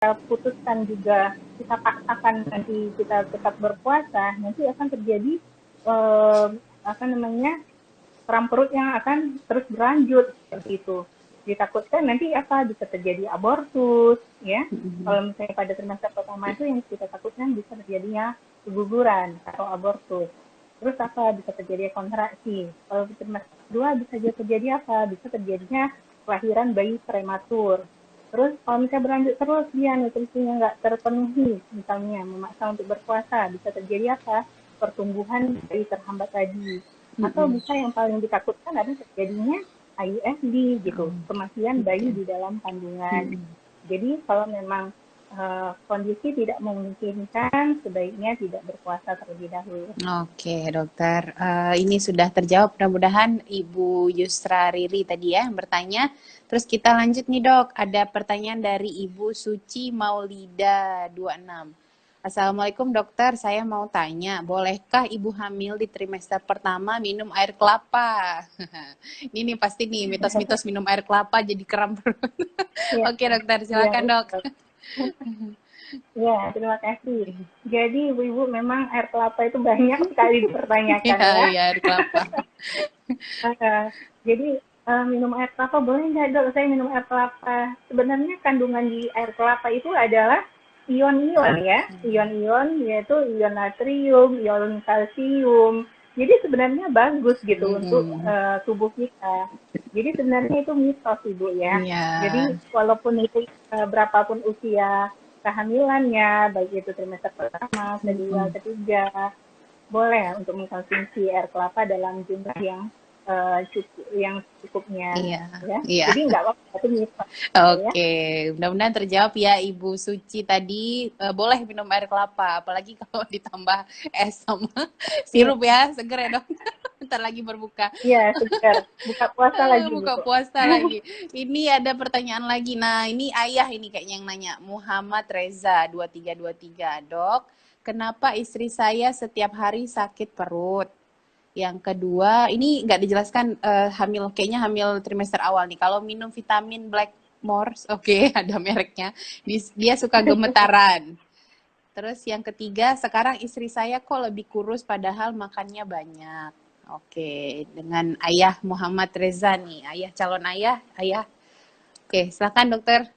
putuskan juga, kita paksakan nanti kita tetap berpuasa, nanti akan terjadi apa namanya, kram perut yang akan terus berlanjut seperti itu. Ditakutkan nanti apa, bisa terjadi abortus, ya. Kalau misalnya pada trimester pertama itu yang kita takutkan bisa terjadinya keguguran atau abortus. Terus apa, bisa terjadi kontraksi. Kalau di trimester kedua bisa terjadi apa? Bisa terjadinya kelahiran bayi prematur. Terus kalau misalnya berlanjut terus dia nutrisinya nggak terpenuhi, misalnya memaksa untuk berpuasa, bisa terjadi apa? Pertumbuhan bayi terhambat tadi. Atau bisa yang paling ditakutkan ada terjadinya IUFD gitu, kematian bayi di dalam kandungan. Jadi kalau memang kondisi tidak memungkinkan, sebaiknya tidak berpuasa terlebih dahulu. Oke, dokter. Ini sudah terjawab. Mudah-mudahan Ibu Yusra Riri tadi ya yang bertanya. Terus kita lanjut nih dok. Ada pertanyaan dari Ibu Suci Maulida 26. Assalamualaikum dokter, saya mau tanya, bolehkah ibu hamil di trimester pertama minum air kelapa? Ini nih pasti nih mitos-mitos minum air kelapa jadi kram perut. Ya, Oke dokter, ya, silakan dok. ya, terima kasih. Jadi ibu-ibu memang air kelapa itu banyak sekali dipertanyakan ya. Iya, air kelapa. Jadi minum air kelapa boleh nggak dok? Saya minum air kelapa. Sebenarnya kandungan di air kelapa itu adalah ion-ion ya, ion-ion yaitu ion natrium, ion kalsium. Jadi sebenarnya bagus gitu untuk tubuh kita. Jadi sebenarnya itu mitos ibu ya. Iya. Jadi walaupun itu berapapun usia kehamilannya, baik itu trimester pertama, kedua, ketiga, boleh untuk mengkonsumsi air kelapa dalam jumlah yang cukupnya. Iya, Ya. iya. Jadi nggak apa-apa itu mitos. Oke, mudah-mudahan terjawab ya Ibu Suci tadi. Boleh minum air kelapa, apalagi kalau ditambah es sama sirup ya, seger ya dok. Ntar lagi berbuka. Iya, segar. Buka puasa lagi Buka gitu. puasa lagi. Ini ada pertanyaan lagi. Nah, ini ayah ini kayaknya yang nanya. Muhammad Reza 2323. Dok, kenapa istri saya setiap hari sakit perut? Yang kedua, ini nggak dijelaskan hamil, kayaknya hamil trimester awal nih. Kalau minum vitamin Blackmores, oke, ada mereknya. Dia suka gemetaran. Terus yang ketiga, sekarang istri saya kok lebih kurus padahal makannya banyak. Oke, dengan ayah Muhammad Reza nih, ayah calon ayah. Oke, silakan dokter.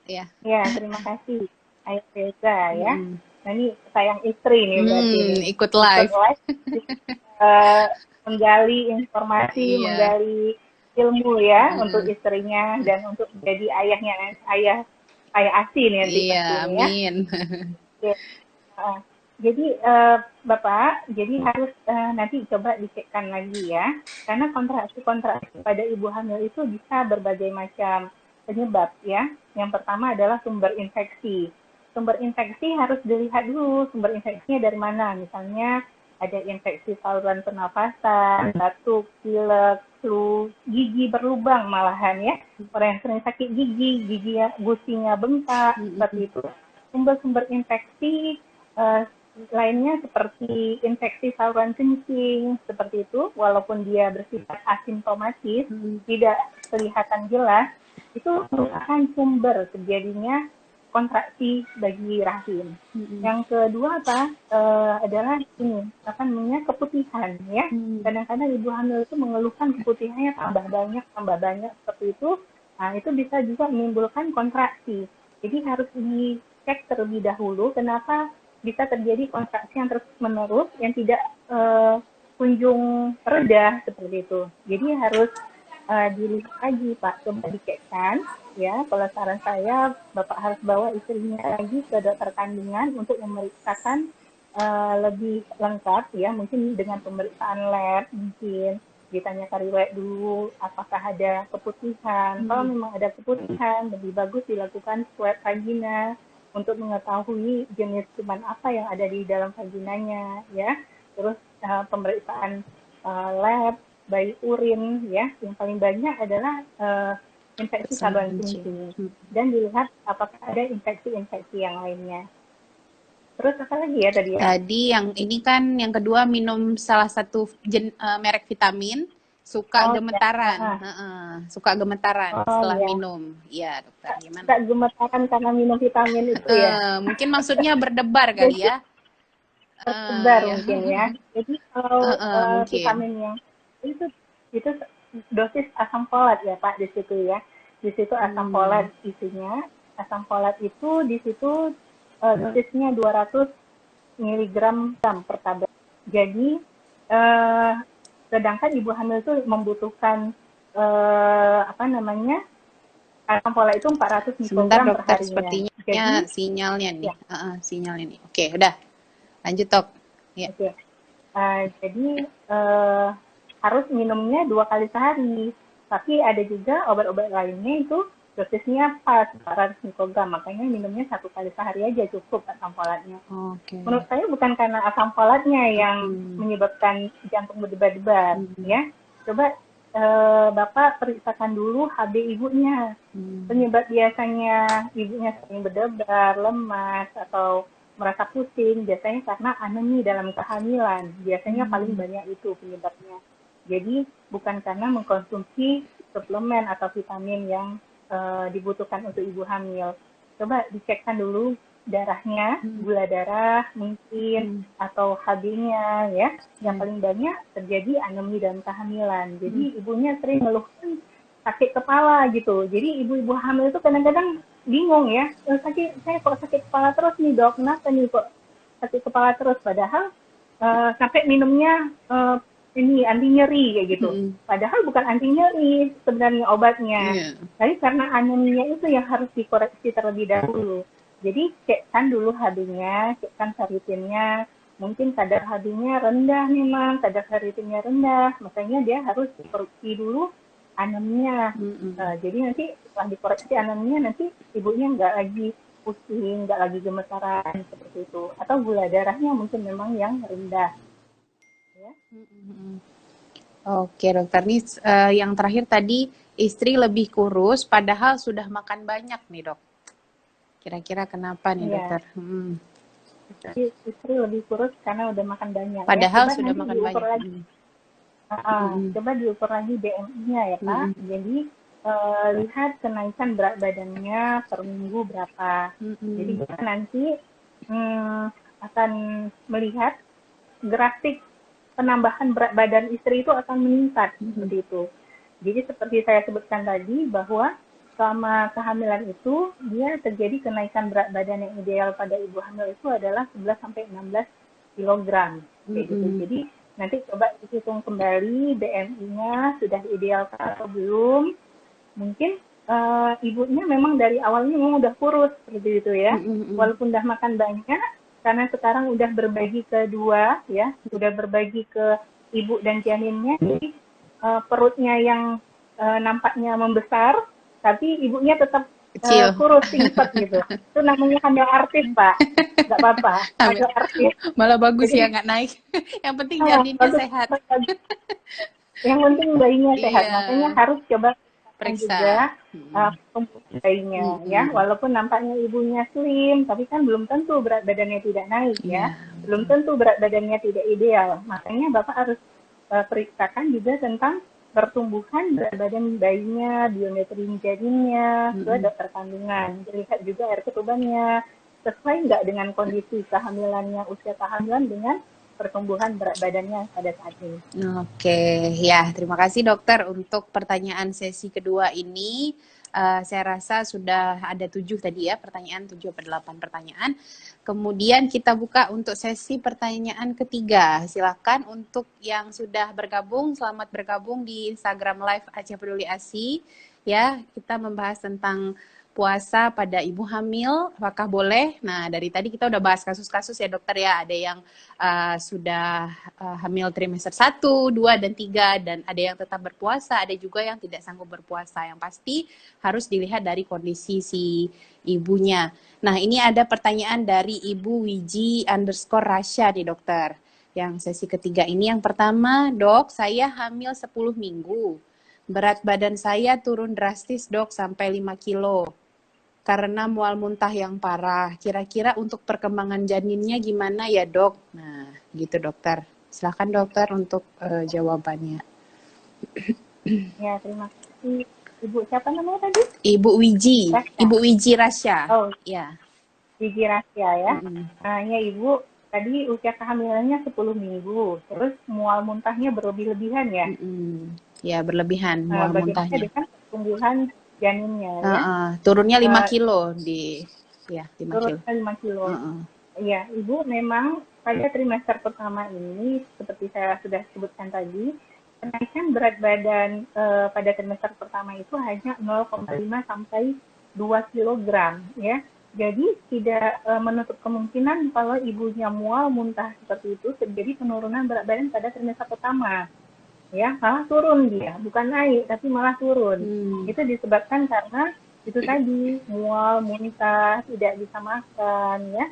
Ya. Ya, terima kasih. Ayah Reza ya. Nah, ini sayang istri nih berarti nih. Ikut live. Menggali informasi, menggali ilmu ya untuk istrinya dan untuk menjadi ayah ASI nih nanti Iya, pastinya ya. amin. Jadi Bapak, jadi harus nanti coba dicekkan lagi ya, karena kontraksi pada ibu hamil itu bisa berbagai macam penyebab ya. Yang pertama adalah sumber infeksi. Sumber infeksi harus dilihat dulu sumber infeksinya dari mana. Misalnya ada infeksi saluran pernafasan, batuk, pilek, flu, gigi berlubang malahan ya. Orang yang sering sakit gigi gusinya bengkak, seperti itu. Sumber-sumber infeksi lainnya seperti infeksi saluran kencing, seperti itu, walaupun dia bersifat asimptomatis, tidak kelihatan jelas, itu merupakan sumber terjadinya kontraksi bagi rahim. Yang kedua adalah ini keputihan ya. Kadang-kadang ibu hamil itu mengeluhkan keputihannya tambah banyak seperti itu. Nah, itu bisa juga menimbulkan kontraksi. Jadi harus dicek terlebih dahulu kenapa bisa terjadi kontraksi yang terus-menerus yang tidak kunjung reda seperti itu. Jadi harus dilihat lagi Pak, coba dicekkan ya. Kalau saran saya Bapak harus bawa istrinya lagi ke dokter kandungan untuk memeriksakan lebih lengkap ya, mungkin dengan pemeriksaan lab, mungkin ditanyakan riwayat dulu apakah ada keputihan. Kalau memang ada keputihan, lebih bagus dilakukan swab vagina untuk mengetahui jenis kuman apa yang ada di dalam vaginanya ya. Terus pemeriksaan lab, baik urin ya, yang paling banyak adalah infeksi saluran kencing dan dilihat apakah ada infeksi-infeksi yang lainnya. Terus apa lagi ya tadi ya? Tadi yang ini kan yang kedua minum salah satu merek vitamin. suka Oh ya. gemetaran, suka gemetaran Oh setelah ya. minum. Iya dokter, gimana? Tak gemetaran karena minum vitamin itu ya. Mungkin maksudnya berdebar kali Jadi ya. tersebar Ya. mungkin ya. Jadi kalau Mungkin. vitamin yang itu itu dosis asam folat ya Pak di situ ya. Di situ asam folat isinya. Asam folat itu di situ dosisnya 200 miligram per tablet. Jadi sedangkan ibu hamil itu membutuhkan apa namanya asam folat itu 400 Sebentar mikrogram per dokter, harinya. sepertinya Jadi sinyalnya nih. ya, Sinyalnya nih. Oke, udah. Lanjut dok. Ya. oke. Jadi harus minumnya 2 kali sehari. Tapi ada juga obat-obat lainnya itu dosisnya pas 400 mikrogram. Makanya minumnya 1 kali sehari aja cukup asam folatnya. Oke. Menurut saya bukan karena asam folatnya yang menyebabkan jantung berdebar-debar, ya. Coba Bapak periksakan dulu HB ibunya. Penyebab biasanya ibunya sering berdebar, lemas, atau merasa pusing, biasanya karena anemi dalam kehamilan. Biasanya paling banyak itu penyebabnya. Jadi bukan karena mengkonsumsi suplemen atau vitamin yang dibutuhkan untuk ibu hamil. Coba dicekkan dulu darahnya, gula darah mungkin, atau HB-nya ya. Yang paling banyak terjadi anemi dalam kehamilan. Jadi ibunya sering ngeluhkan sakit kepala gitu. Jadi ibu-ibu hamil itu kadang-kadang bingung ya, saya kok sakit kepala terus nih dok, kenapa nih kok sakit kepala terus? Padahal sampai minumnya ini anti nyeri kayak gitu. Padahal bukan anti nyeri sebenarnya obatnya. Tapi karena aneminya itu yang harus dikoreksi terlebih dahulu. Jadi cekkan dulu HB-nya, cekkan ferritinnya. Mungkin kadar HB-nya rendah memang, kadar ferritinnya rendah. Makanya dia harus dikoreksi dulu anemia. Jadi nanti setelah dikoreksi anemia, nanti ibunya nggak lagi pusing, nggak lagi gemetaran seperti itu. Atau gula darahnya mungkin memang yang rendah. Ya. Oke dokter, nih yang terakhir tadi istri lebih kurus padahal sudah makan banyak nih dok. Kira-kira kenapa nih dokter? Jadi istri lebih kurus karena udah makan banyak. Padahal ya. Coba sudah nanti makan diukur banyak. lagi. Coba diukur lagi BMI-nya ya Pak. Jadi lihat kenaikan berat badannya per minggu berapa. Jadi kita nanti akan melihat grafik penambahan berat badan istri itu akan meningkat seperti itu. Jadi seperti saya sebutkan tadi bahwa selama kehamilan itu dia terjadi kenaikan berat badan yang ideal pada ibu hamil itu adalah 11 sampai 16 kilogram. Gitu. Jadi nanti coba dihitung kembali BMI-nya sudah ideal atau belum. Mungkin ibunya memang dari awalnya memang udah kurus seperti itu ya. Walaupun udah makan banyak, karena sekarang udah berbagi ke dua ya, udah berbagi ke ibu dan janinnya, jadi perutnya yang nampaknya membesar, tapi ibunya tetap kurus singset gitu. Itu namanya hamil artis Pak, nggak apa-apa, hamil artis. Malah bagus ya nggak naik. Yang penting janinnya sehat. Yang penting bayinya sehat, makanya harus coba periksa juga bayinya ya, walaupun nampaknya ibunya slim, tapi kan belum tentu berat badannya tidak naik ya, belum tentu berat badannya tidak ideal. Makanya Bapak harus periksakan juga tentang pertumbuhan berat badan bayinya, biometri janinnya ke dokter kandungan, dilihat juga air ketubannya sesuai nggak dengan kondisi kehamilannya, usia kehamilan dengan pertumbuhan berat badannya pada saat ini. Oke, ya terima kasih dokter untuk pertanyaan sesi kedua ini. Saya rasa sudah ada 7 tadi ya pertanyaan, 7 atau 8 pertanyaan. Kemudian kita buka untuk sesi pertanyaan ketiga. Silakan untuk yang sudah bergabung, selamat bergabung di Instagram Live Aceh Peduli ASI. Ya, kita membahas tentang puasa pada ibu hamil, apakah boleh? Nah, dari tadi kita udah bahas kasus-kasus ya dokter ya, ada yang sudah hamil trimester 1, 2, dan 3, dan ada yang tetap berpuasa, ada juga yang tidak sanggup berpuasa. Yang pasti harus dilihat dari kondisi si ibunya. Nah, ini ada pertanyaan dari Ibu Wiji_Rasya nih dokter. Yang sesi ketiga ini, yang pertama, dok, saya hamil 10 minggu. Berat badan saya turun drastis dok sampai 5 kilo. Karena mual muntah yang parah. Kira-kira untuk perkembangan janinnya gimana ya dok? Nah, gitu dokter. Silakan dokter untuk jawabannya. Ya, terima kasih. Ibu siapa namanya tadi? Ibu Wiji, Rasya. Ibu Wiji Rasya. Oh, Ya. Gigi Rasya ya. Mm-mm. Nah, ya Ibu, tadi usia kehamilannya 10 minggu, terus mual muntahnya berlebih-lebihan ya. Mm-mm. Ya, berlebihan mual Bagaimana muntahnya. dengan pertumbuhan janinnya ya? Turunnya 5 Eh, kilo di, ya 5 kilo. Turunnya 5 kilo. Uh-uh. Iya, Ibu memang pada trimester pertama ini, seperti saya sudah sebutkan tadi, kenaikan berat badan pada trimester pertama itu hanya 0,5 sampai 2 kilogram ya. Jadi tidak menutup kemungkinan kalau ibunya mual muntah seperti itu terjadi penurunan berat badan pada trimester pertama. Ya, malah turun dia, bukan naik tapi malah turun. Itu disebabkan karena itu tadi mual, muntah, tidak bisa makan ya.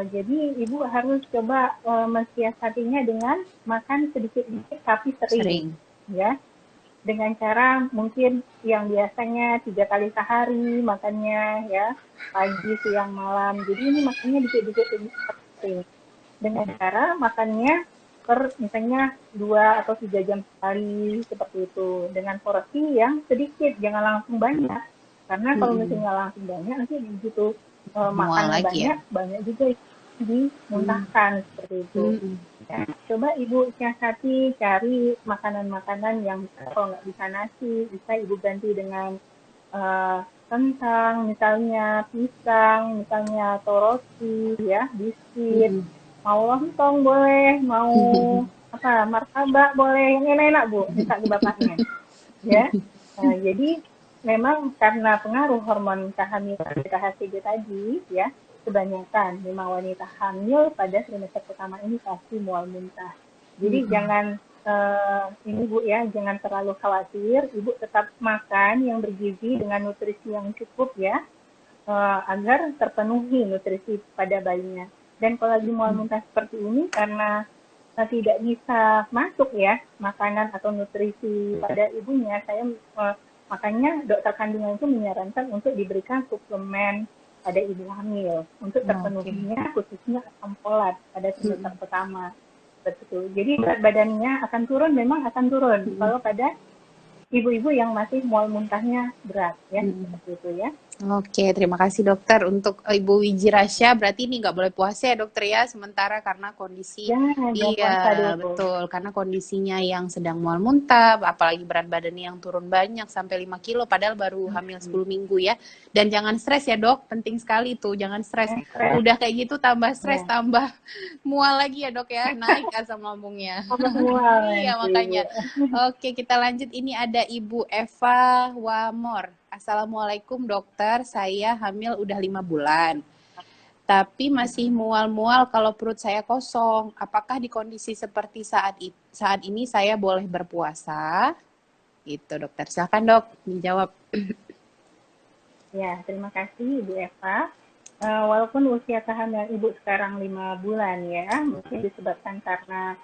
Jadi ibu harus coba mensiasatinya dengan makan sedikit-sedikit tapi sering, Sering. ya. Dengan cara mungkin yang biasanya 3 kali sehari makannya, ya, pagi, siang, malam. Jadi ini makannya dikit-dikit tapi sering. Dengan cara makannya per misalnya 2 atau 3 jam sekali seperti itu. Dengan porsi yang sedikit, jangan langsung banyak. Karena kalau Mm-mm. misalnya langsung banyak nanti begitu Mual makannya lagi ya. banyak juga dimuntahkan seperti itu. Mm-mm. Ya, coba ibu siasati cari makanan-makanan yang kalau nggak bisa nasi, bisa ibu ganti dengan eh, kentang, misalnya pisang, misalnya atau roti, ya, biskuit, Mm-mm. mau lontong boleh, mau apa martabak boleh, yang enak-enak bu, minta ke bapaknya, ya. Jadi memang karena pengaruh hormon kehamilan KHCG tadi ya, kebanyakan memang wanita hamil pada trimester pertama ini pasti mual muntah. Jadi Mm-mm. jangan ini Bu ya, jangan terlalu khawatir, Ibu tetap makan yang bergizi dengan nutrisi yang cukup ya, agar terpenuhi nutrisi pada bayinya. Dan kalau lagi mual muntah seperti ini karena tidak bisa masuk ya makanan atau nutrisi pada ibunya, saya makanya dokter kandungan itu menyarankan untuk diberikan suplemen pada ibu hamil untuk Oke. terpenuhinya khususnya asam folat pada trimester Mm-mm. pertama. Betul. Jadi berat badannya akan turun, memang akan turun Mm-mm. kalau pada ibu-ibu yang masih mual muntahnya berat ya, Mm-mm. seperti itu ya. Oke, terima kasih dokter. Untuk Ibu Wiji Rasya, berarti ini nggak boleh puasa ya dokter ya, sementara karena kondisi, Jangan puasa iya dulu. betul, karena kondisinya yang sedang mual muntah, apalagi berat badannya yang turun banyak sampai 5 kilo, padahal baru hamil 10 minggu ya. Dan jangan stres ya dok, penting sekali tuh, jangan stres. Udah kayak gitu tambah stres, Ya, tambah mual lagi ya dok ya, naik asam lambungnya. tambah mual Iya nanti ibu. makanya. Oke, kita lanjut. Ini ada Ibu Eva Wamor. Assalamualaikum dokter, saya hamil udah 5 bulan. Tapi masih mual-mual kalau perut saya kosong. Apakah di kondisi seperti saat ini saya boleh berpuasa? Gitu dokter. Silakan dok, dijawab. Ya, terima kasih Ibu Eva. Walaupun usia kehamilan Ibu sekarang 5 bulan ya, mungkin disebabkan karena